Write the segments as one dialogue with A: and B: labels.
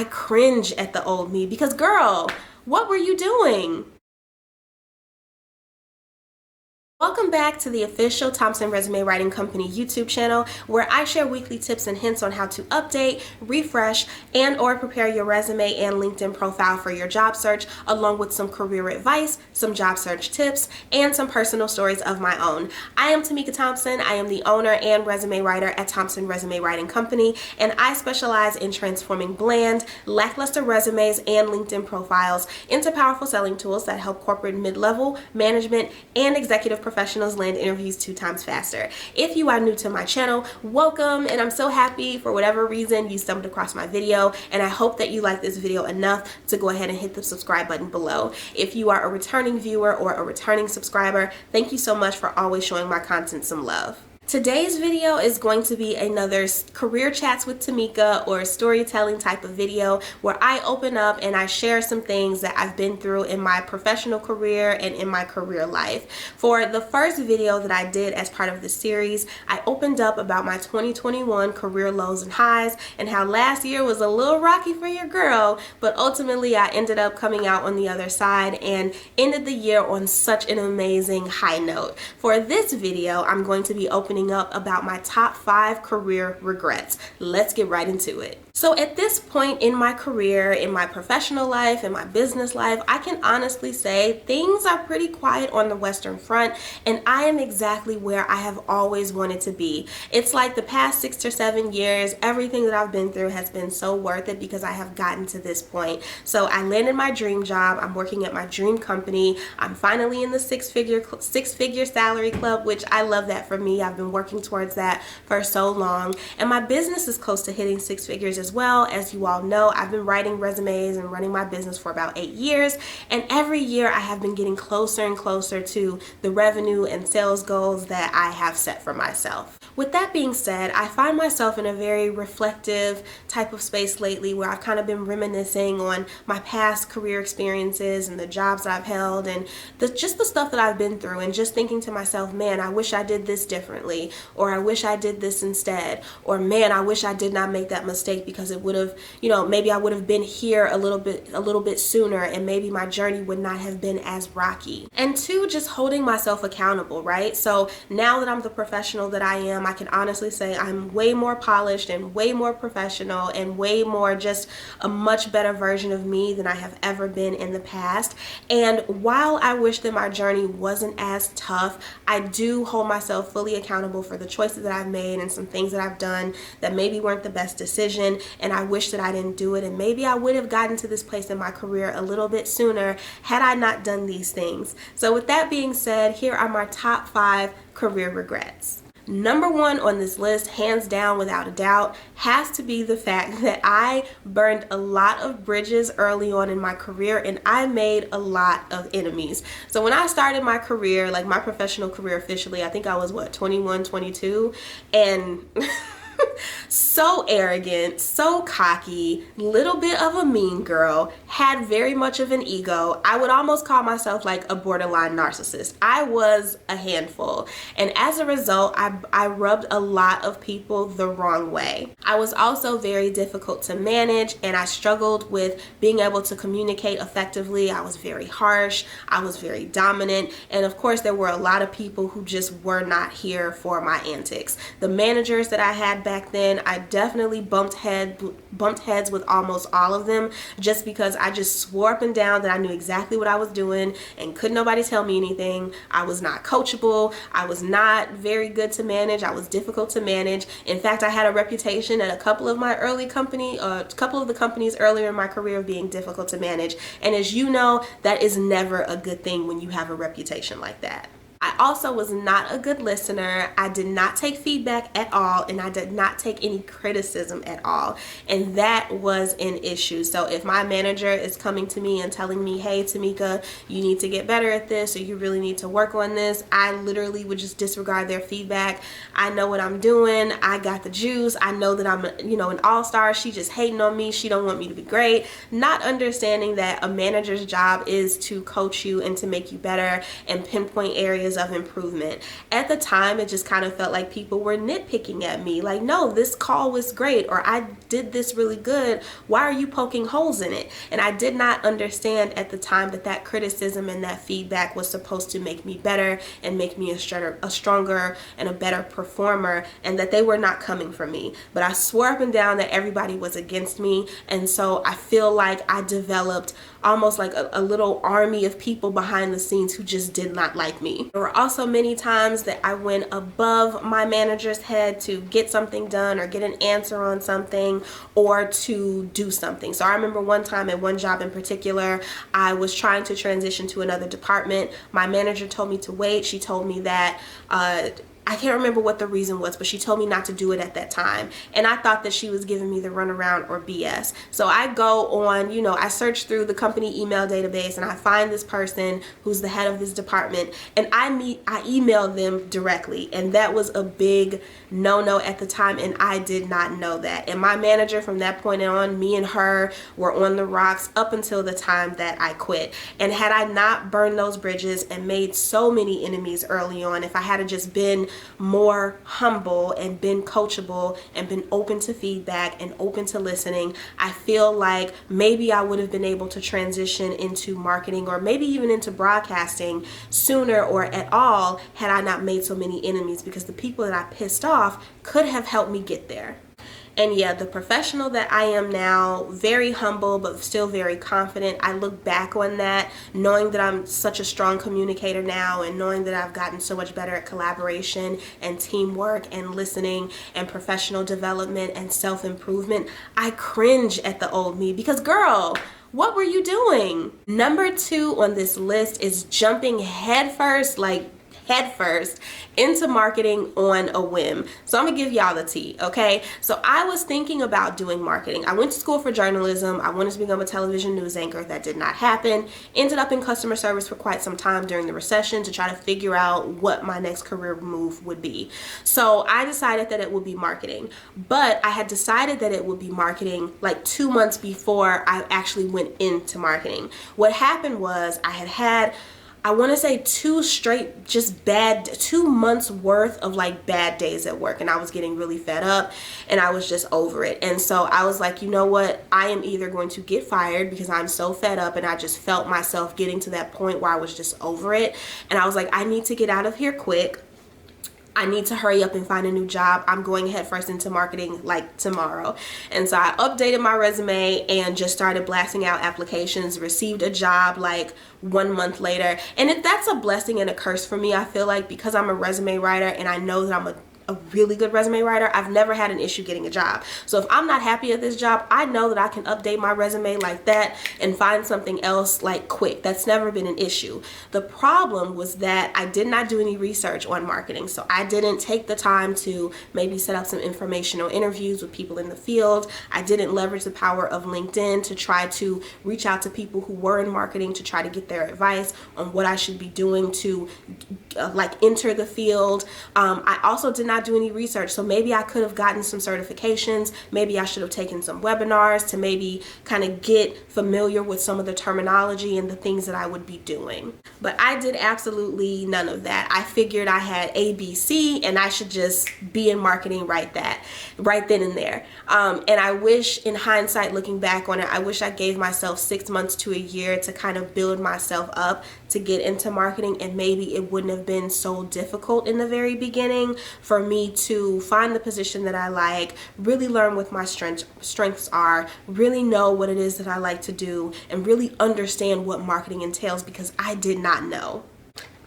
A: I cringe at the old me because, girl, what were you doing? Welcome back to the official Thompson Resume Writing Company YouTube channel, where I share weekly tips and hints on how to update, refresh, and or prepare your resume and LinkedIn profile for your job search, along with some career advice, some job search tips, and some personal stories of my own. I am Tamika Thompson. I am the owner and resume writer at Thompson Resume Writing Company, and I specialize in transforming bland, lackluster resumes and LinkedIn profiles into powerful selling tools that help corporate mid-level, management, and executive professionals land interviews 2 times faster. If you are new to my channel, welcome, and I'm so happy for whatever reason you stumbled across my video, and I hope that you like this video enough to go ahead and hit the subscribe button below. If you are a returning viewer or a returning subscriber, thank you so much for always showing my content some love. Today's video is going to be another career chats with Tamika or storytelling type of video where I open up and I share some things that I've been through in my professional career and in my career life. For the first video that I did as part of the series, I opened up about my 2021 career lows and highs and how last year was a little rocky for your girl, but ultimately I ended up coming out on the other side and ended the year on such an amazing high note. For this video, I'm going to be opening up about my top 5 career regrets. Let's get right into it. So at this point in my career, in my professional life, in my business life, I can honestly say things are pretty quiet on the Western Front, and I am exactly where I have always wanted to be. It's like the past 6 or 7 years, everything that I've been through has been so worth it because I have gotten to this point. So I landed my dream job. I'm working at my dream company. I'm finally in the six-figure salary club, which I love that for me. I've been working towards that for so long, and my business is close to hitting 6 figures as well. As you all know, I've been writing resumes and running my business for about 8 years, and every year I have been getting closer and closer to the revenue and sales goals that I have set for myself. With that being said, I find myself in a very reflective type of space lately where I've kind of been reminiscing on my past career experiences and the jobs that I've held and just the stuff that I've been through, and just thinking to myself, man, I wish I did this differently, or I wish I did this instead, or man, I wish I did not make that mistake because it would have, maybe I would have been here a little bit sooner, and maybe my journey would not have been as rocky. And 2, just holding myself accountable, right? So now that I'm the professional that I am, I can honestly say I'm way more polished and way more professional and way more just a much better version of me than I have ever been in the past. And while I wish that my journey wasn't as tough, I do hold myself fully accountable for the choices that I've made and some things that I've done that maybe weren't the best decision, and I wish that I didn't do it, and maybe I would have gotten to this place in my career a little bit sooner had I not done these things. So with that being said, here are my top 5 career regrets. Number 1 on this list, hands down without a doubt, has to be the fact that I burned a lot of bridges early on in my career, and I made a lot of enemies. So when I started my career, like my professional career officially, I think I was 21, 22, and so arrogant, so cocky, little bit of a mean girl, had very much of an ego. I would almost call myself like a borderline narcissist. I was a handful, and as a result, I rubbed a lot of people the wrong way. I was also very difficult to manage, and I struggled with being able to communicate effectively. I was very harsh, I was very dominant, and of course there were a lot of people who just were not here for my antics. The managers that I had back then, I definitely bumped heads with almost all of them, just because I just swore up and down that I knew exactly what I was doing and couldn't nobody tell me anything. I was not coachable. I was not very good to manage. I was difficult to manage. In fact, I had a reputation at a couple of the companies earlier in my career of being difficult to manage. And as you know, that is never a good thing when you have a reputation like that. I also was not a good listener. I did not take feedback at all, and I did not take any criticism at all. And that was an issue. So if my manager is coming to me and telling me, hey, Tamika, you need to get better at this, or you really need to work on this, I literally would just disregard their feedback. I know what I'm doing. I got the juice. I know that I'm, an all-star. She just hating on me. She don't want me to be great. Not understanding that a manager's job is to coach you and to make you better and pinpoint areas areas of improvement. At the time, it just kind of felt like people were nitpicking at me, like, no, this call was great, or I did this really good, why are you poking holes in it? And I did not understand at the time that that criticism and that feedback was supposed to make me better and make me a stronger and a better performer, and that they were not coming from me. But I swore up and down that everybody was against me, and so I feel like I developed almost like a little army of people behind the scenes who just did not like me. There were also many times that I went above my manager's head to get something done or get an answer on something or to do something. So I remember one time at one job in particular, I was trying to transition to another department. My manager told me to wait. She told me that I can't remember what the reason was, but she told me not to do it at that time. And I thought that she was giving me the runaround or BS. So I go on, I search through the company email database and I find this person who's the head of this department, and I email them directly. And that was a big no-no at the time, and I did not know that. And my manager from that point on, me and her were on the rocks up until the time that I quit. And had I not burned those bridges and made so many enemies early on, if I had just been more humble and been coachable and been open to feedback and open to listening, I feel like maybe I would have been able to transition into marketing or maybe even into broadcasting sooner or at all had I not made so many enemies, because the people that I pissed off could have helped me get there. And yeah, the professional that I am now, very humble but still very confident. I look back on that knowing that I'm such a strong communicator now, and knowing that I've gotten so much better at collaboration and teamwork and listening and professional development and self-improvement. I cringe at the old me because, girl, what were you doing? Number 2 on this list is jumping headfirst into marketing on a whim. So I'm gonna give y'all the tea, okay? So I was thinking about doing marketing. I went to school for journalism. I wanted to become a television news anchor. That did not happen. Ended up in customer service for quite some time during the recession to try to figure out what my next career move would be. So I decided that it would be marketing. But I had decided that it would be marketing like 2 months before I actually went into marketing. What happened was I want to say 2 months worth of like bad days at work, and I was getting really fed up and I was just over it. And so I was like, you know what, I am either going to get fired because I'm so fed up, and I just felt myself getting to that point where I was just over it, and I was like, I need to get out of here quick. I need to hurry up and find a new job. I'm going head first into marketing like tomorrow. And so I updated my resume and just started blasting out applications, received a job like 1 month later. And that's a blessing and a curse for me, I feel like, because I'm a resume writer and I know that I'm a really good resume writer. I've never had an issue getting a job. So if I'm not happy at this job, I know that I can update my resume like that and find something else like quick. That's never been an issue. The problem was that I did not do any research on marketing. So I didn't take the time to maybe set up some informational interviews with people in the field. I didn't leverage the power of LinkedIn to try to reach out to people who were in marketing to try to get their advice on what I should be doing to like enter the field. I also did not do any research, so maybe I could have gotten some certifications. Maybe I should have taken some webinars to maybe kind of get familiar with some of the terminology and the things that I would be doing. But I did absolutely none of that. I figured I had ABC and I should just be in marketing right then and there. And I wish, in hindsight, looking back on it, I wish I gave myself 6 months to a year to kind of build myself up to get into marketing, and maybe it wouldn't have been so difficult in the very beginning for me to find the position that I like, really learn what my strengths are, really know what it is that I like to do, and really understand what marketing entails, because I did not know.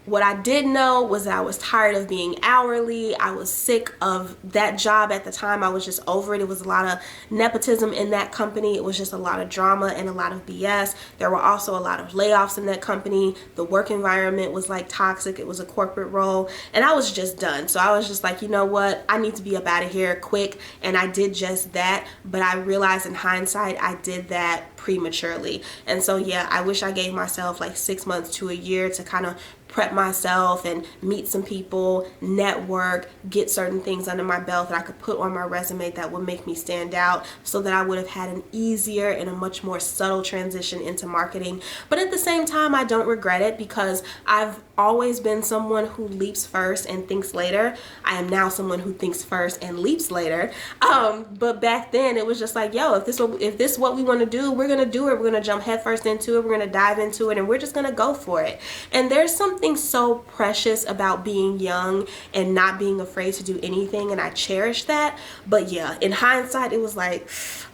A: What I did know was that I was tired of being hourly. I was sick of that job at the time. I was just over it. It was a lot of nepotism in that company. It was just a lot of drama and a lot of BS. There were also a lot of layoffs in that company. The work environment was like toxic. It was a corporate role, and I was just done. So I was just like, you know what? I need to be up out of here quick, and I did just that. But I realized in hindsight, I did that prematurely. And so yeah, I wish I gave myself like 6 months to a year to kind of prep myself and meet some people, network, get certain things under my belt that I could put on my resume that would make me stand out, so that I would have had an easier and a much more subtle transition into marketing. But at the same time, I don't regret it, because I've always been someone who leaps first and thinks later. I am now someone who thinks first and leaps later. But back then it was just like, yo, if this is what we want to do, we're gonna do it. We're gonna jump headfirst into it. We're gonna dive into it, and we're just gonna go for it. And there's something so precious about being young and not being afraid to do anything, and I cherish that. But yeah, in hindsight, it was like,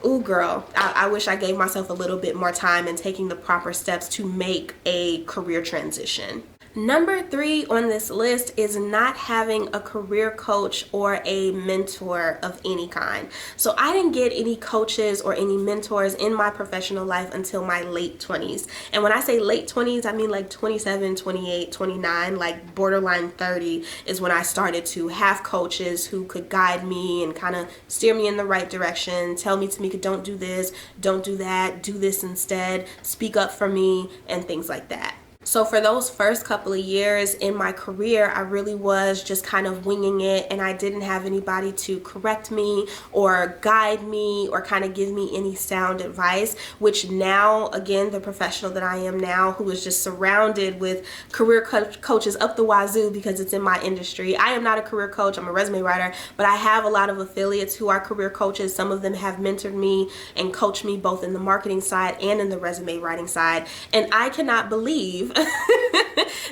A: ooh girl, I wish I gave myself a little bit more time in taking the proper steps to make a career transition. Number 3 on this list is not having a career coach or a mentor of any kind. So I didn't get any coaches or any mentors in my professional life until my late 20s. And when I say late 20s, I mean like 27, 28, 29, like borderline 30 is when I started to have coaches who could guide me and kind of steer me in the right direction, tell me, Tamika, don't do this, don't do that, do this instead, speak up for me, and things like that. So for those first couple of years in my career, I really was just kind of winging it, and I didn't have anybody to correct me or guide me or kind of give me any sound advice, which now, again, the professional that I am now, who is just surrounded with career coaches up the wazoo because it's in my industry. I am not a career coach, I'm a resume writer, but I have a lot of affiliates who are career coaches. Some of them have mentored me and coached me both in the marketing side and in the resume writing side, and I cannot believe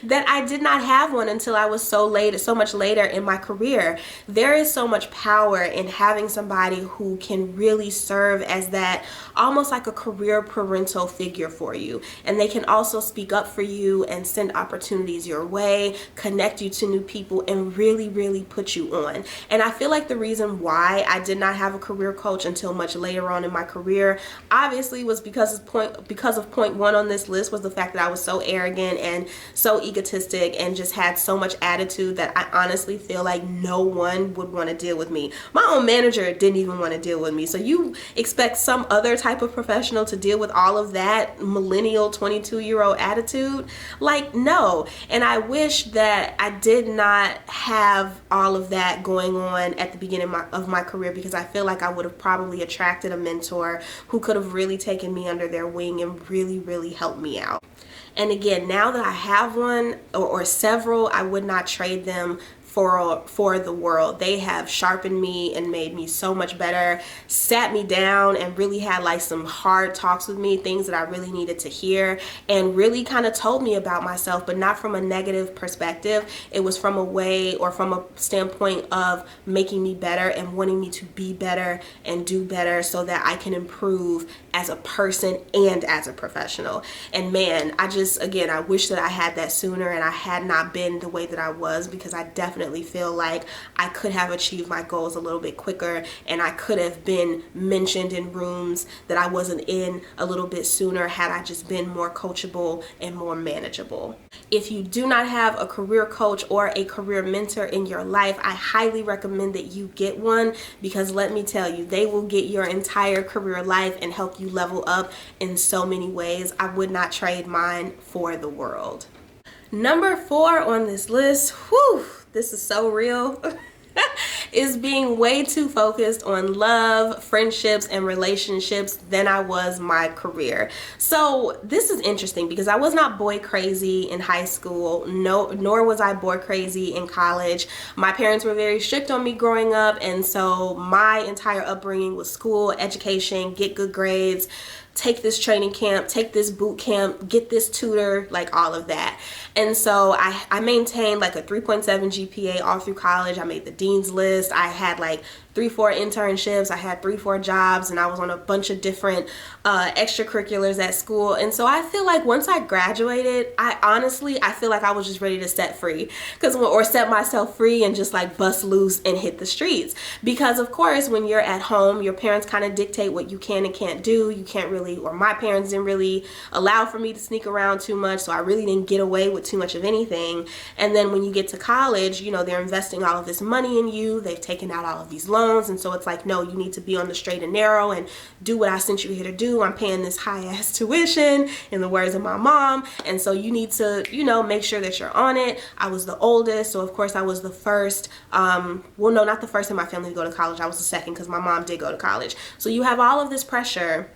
A: that I did not have one until I was so much later in my career. There is so much power in having somebody who can really serve as that, almost like a career parental figure for you. And they can also speak up for you and send opportunities your way, connect you to new people, and really, really put you on. And I feel like the reason why I did not have a career coach until much later on in my career, obviously, was because of point 1 on this list, was the fact that I was so arrogant and so egotistic and just had so much attitude that I honestly feel like no one would want to deal with me. My own manager didn't even want to deal with me. So you expect some other type of professional to deal with all of that millennial 22-year-old attitude? Like, no. And I wish that I did not have all of that going on at the beginning of my career, because I feel like I would have probably attracted a mentor who could have really taken me under their wing and really, really helped me out. And again, now that I have one or several, I would not trade them for the world. They have sharpened me and made me so much better, sat me down and really had like some hard talks with me, things that I really needed to hear, and really kind of told me about myself, but not from a negative perspective. It was from a standpoint of making me better and wanting me to be better and do better so that I can improve as a person and as a professional. And man, I wish that I had that sooner and I had not been the way that I was, because I definitely feel like I could have achieved my goals a little bit quicker, and I could have been mentioned in rooms that I wasn't in a little bit sooner had I just been more coachable and more manageable. If you do not have a career coach or a career mentor in your life, I highly recommend that you get one, because let me tell you, they will get your entire career life and help you level up in so many ways. I would not trade mine for the world. Number 4 on this list, whew, this is so real, is being way too focused on love, friendships, and relationships than I was my career. So this is interesting, because I was not boy crazy in high school, nor was I boy crazy in college. My parents were very strict on me growing up, and so my entire upbringing was school, education, get good grades, take this training camp, take this boot camp, get this tutor, like all of that. And so I maintained like a 3.7 GPA all through college. I made the dean's list. I had like 3-4 internships. I had 3-4 jobs, and I was on a bunch of different extracurriculars at school. And so I feel like once I graduated, I feel like I was just ready to set free, or set myself free and just like bust loose and hit the streets. Because of course, when you're at home, your parents kind of dictate what you can and can't do. You can't really, or my parents didn't really allow for me to sneak around too much, so I really didn't get away with too much of anything. And then when you get to college, they're investing all of this money in you. They've taken out all of these loans loans. And so it's like, no, you need to be on the straight and narrow and do what I sent you here to do. I'm paying this high ass tuition, in the words of my mom. And so you need to, you know, make sure that you're on it. I was the oldest, so of course I was the first, well, no, not the first in my family to go to college. I was the second because my mom did go to college. So you have all of this pressure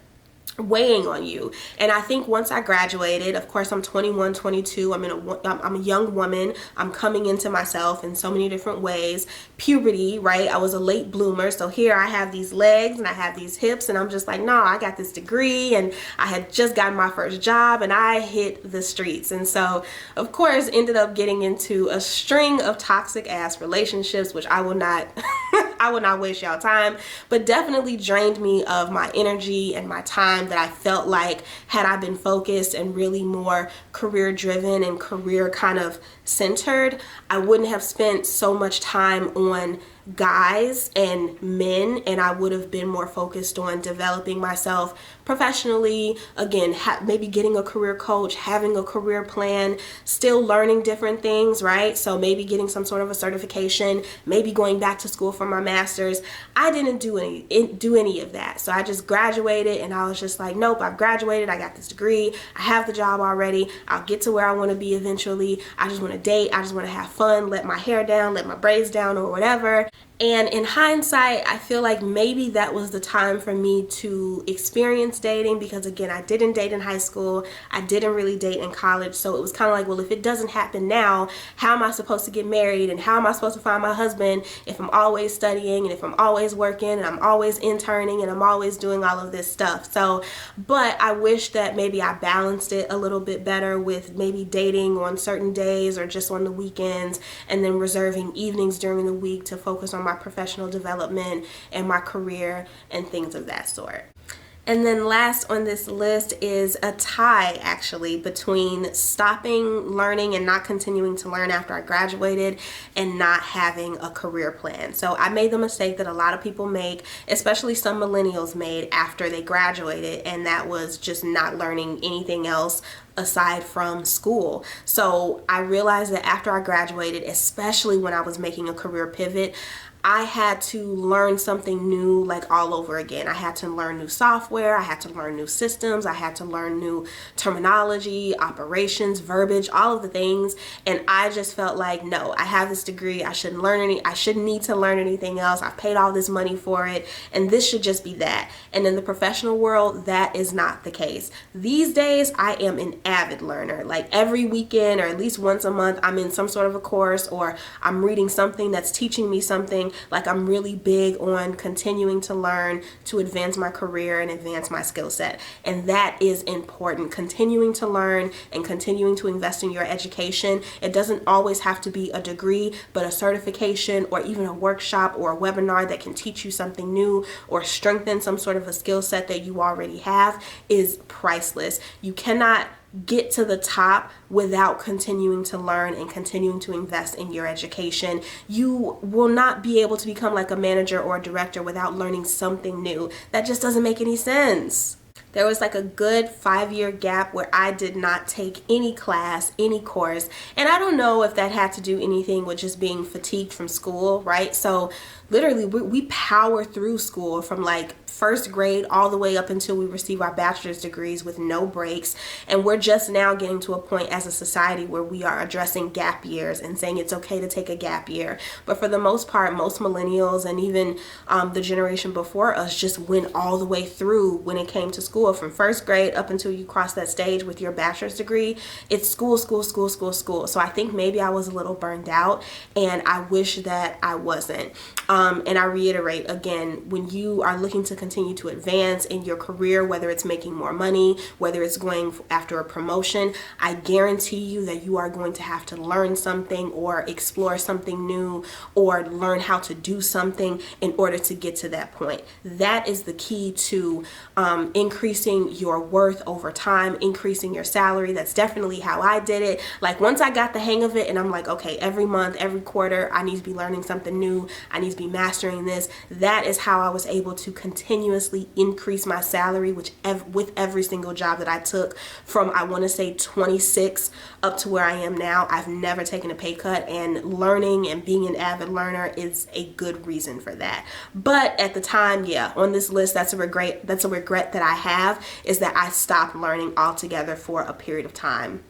A: weighing on you. And I think once I graduated, of course I'm 21, 22, I'm a young woman, I'm coming into myself in so many different ways. Puberty, right? I was a late bloomer, so here I have these legs and I have these hips, and I'm just like, no, I got this degree, and I had just gotten my first job, and I hit the streets. And so of course ended up getting into a string of toxic ass relationships, which I will not I will not waste y'all time, but definitely drained me of my energy and my time that I felt like, had I been focused and really more career driven and career kind of centered, I wouldn't have spent so much time on guys and men, and I would have been more focused on developing myself professionally, again, maybe getting a career coach, having a career plan, still learning different things, right? So maybe getting some sort of a certification, maybe going back to school for my master's. I didn't do any of that. So I just graduated, and I was just like, nope, I've graduated, I got this degree, I have the job already, I'll get to where I want to be eventually. I just want to date, I just want to have fun, let my hair down, let my braids down, or whatever. And in hindsight, I feel like maybe that was the time for me to experience dating, because again, I didn't date in high school, I didn't really date in college. So it was kind of like, well, if it doesn't happen now, how am I supposed to get married, and how am I supposed to find my husband if I'm always studying, and if I'm always working, and I'm always interning, and I'm always doing all of this stuff. So, but I wish that maybe I balanced it a little bit better with maybe dating on certain days or just on the weekends, and then reserving evenings during the week to focus on my professional development and my career and things of that sort. And then last on this list is a tie, actually, between stopping learning and not continuing to learn after I graduated and not having a career plan. So I made the mistake that a lot of people make, especially some millennials made after they graduated, and that was just not learning anything else aside from school. So I realized that after I graduated, especially when I was making a career pivot, I had to learn something new, like all over again. I had to learn new software, I had to learn new systems, I had to learn new terminology, operations, verbiage, all of the things. And I just felt like, no, I have this degree, I shouldn't need to learn anything else. I've paid all this money for it, and this should just be that. And in the professional world, that is not the case. These days, I am an avid learner. Like every weekend, or at least once a month, I'm in some sort of a course, or I'm reading something that's teaching me something. Like I'm really big on continuing to learn to advance my career and advance my skill set. And that is important. Continuing to learn and continuing to invest in your education. It doesn't always have to be a degree, but a certification or even a workshop or a webinar that can teach you something new or strengthen some sort of a skill set that you already have is priceless. You cannot get to the top without continuing to learn and continuing to invest in your education. You will not be able to become like a manager or a director without learning something new. That just doesn't make any sense. There was like a good 5-year gap where I did not take any class, any course. And I don't know if that had to do anything with just being fatigued from school, right? So literally we power through school from like first grade all the way up until we receive our bachelor's degrees with no breaks. And we're just now getting to a point as a society where we are addressing gap years and saying it's okay to take a gap year. But for the most part, most millennials and even the generation before us just went all the way through when it came to school. From first grade up until you cross that stage with your bachelor's degree, it's school, school, school, school, school. So I think maybe I was a little burned out, and I wish that I wasn't. And I reiterate again, when you are looking to continue to advance in your career, whether it's making more money, whether it's going after a promotion, I guarantee you that you are going to have to learn something or explore something new or learn how to do something in order to get to that point. That is the key to increasing your worth over time, increasing your salary. That's definitely how I did it. Like once I got the hang of it and I'm like, okay, every month, every quarter, I need to be learning something new. I need to be mastering this. That is how I was able to continue continuously increase my salary, with every single job that I took from, I want to say 26 up to where I am now. I've never taken a pay cut, and learning and being an avid learner is a good reason for that. But at the time, yeah, on this list, that's a regret that I have, is that I stopped learning altogether for a period of time.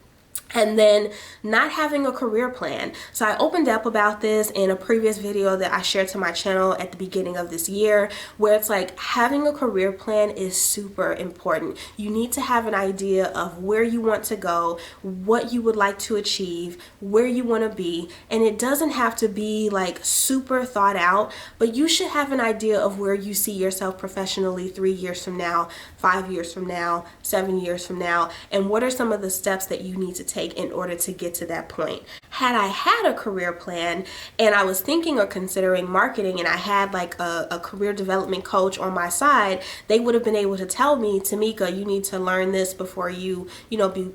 A: And then not having a career plan. So I opened up about this in a previous video that I shared to my channel at the beginning of this year, where it's like having a career plan is super important. You need to have an idea of where you want to go, what you would like to achieve, where you want to be. And it doesn't have to be like super thought out, but you should have an idea of where you see yourself professionally 3 years from now, 5 years from now, 7 years from now, and what are some of the steps that you need to take in order to get to that point. Had I had a career plan and I was thinking or considering marketing, and I had like a career development coach on my side, they would have been able to tell me, Tamika, you need to learn this before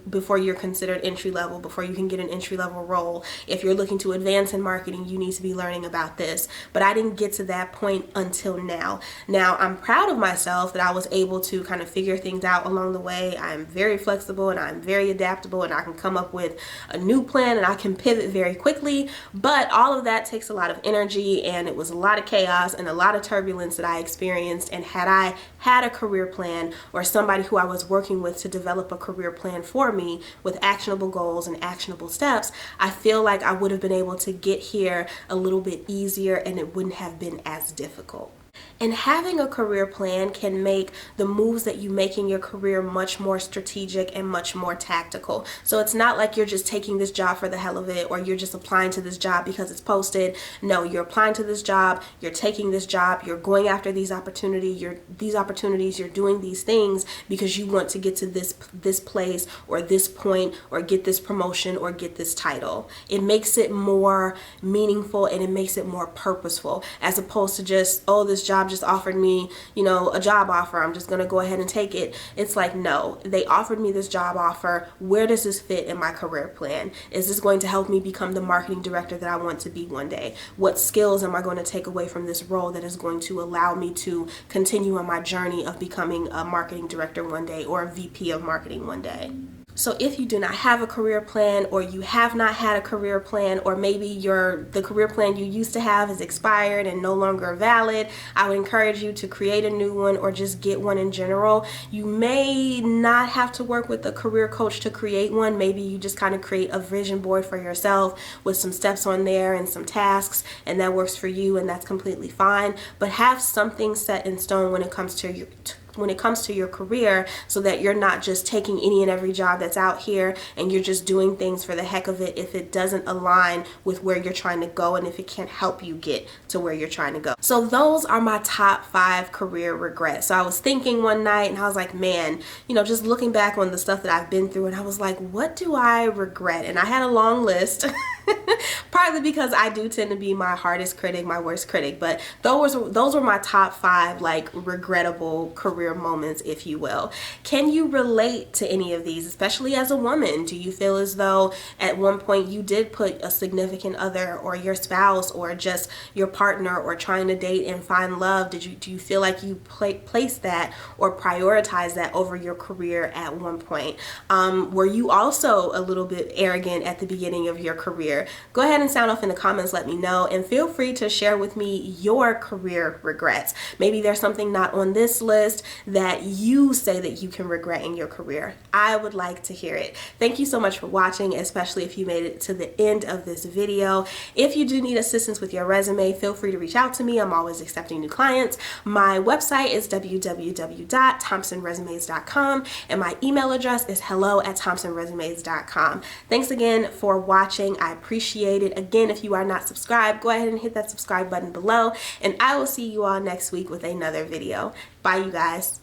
A: before you're considered entry level, before you can get an entry level role. If you're looking to advance in marketing, you need to be learning about this. But I didn't get to that point until now. Now I'm proud of myself that I was able to kind of figure things out along the way. I'm very flexible and I'm very adaptable, and I can come up with a new plan and I can pivot very quickly. But all of that takes a lot of energy, and it was a lot of chaos and a lot of turbulence that I experienced. And had I had a career plan, or somebody who I was working with to develop a career plan for me with actionable goals and actionable steps, I feel like I would have been able to get here a little bit easier, and it wouldn't have been as difficult. And having a career plan can make the moves that you make in your career much more strategic and much more tactical. So it's not like you're just taking this job for the hell of it, or you're just applying to this job because it's posted. No, you're applying to this job, you're taking this job, you're going after these opportunities, you're doing these things because you want to get to this place or this point, or get this promotion or get this title. It makes it more meaningful, and it makes it more purposeful, as opposed to just, oh, this job just offered me, a job offer, I'm just going to go ahead and take it. It's like, no, they offered me this job offer. Where does this fit in my career plan? Is this going to help me become the marketing director that I want to be one day? What skills am I going to take away from this role that is going to allow me to continue on my journey of becoming a marketing director one day, or a VP of marketing one day? So if you do not have a career plan, or you have not had a career plan, or maybe the career plan you used to have is expired and no longer valid, I would encourage you to create a new one, or just get one in general. You may not have to work with a career coach to create one. Maybe you just kind of create a vision board for yourself with some steps on there and some tasks, and that works for you, and that's completely fine. But have something set in stone when it comes to your career, so that you're not just taking any and every job that's out here, and you're just doing things for the heck of it if it doesn't align with where you're trying to go, and if it can't help you get to where you're trying to go. So those are my top 5 career regrets. So I was thinking one night, and I was like, man, just looking back on the stuff that I've been through, and I was like, what do I regret? And I had a long list. Partly because I do tend to be my hardest critic, my worst critic, but those were my top 5 like regrettable career moments, if you will. Can you relate to any of these, especially as a woman? Do you feel as though at one point you did put a significant other, or your spouse, or just your partner, or trying to date and find love, do you feel like you placed that or prioritize that over your career at one point? Were you also a little bit arrogant at the beginning of your career? Go ahead and sound off in the comments, let me know, and feel free to share with me your career regrets. Maybe there's something not on this list that you say that you can regret in your career. I would like to hear it. Thank you so much for watching, especially if you made it to the end of this video. If you do need assistance with your resume, feel free to reach out to me. I'm always accepting new clients. My website is www.thompsonresumes.com, and my email address is hello@thompsonresumes.com. Thanks again for watching. I appreciate it. Again, if you are not subscribed, go ahead and hit that subscribe button below, and I will see you all next week with another video. Bye, you guys.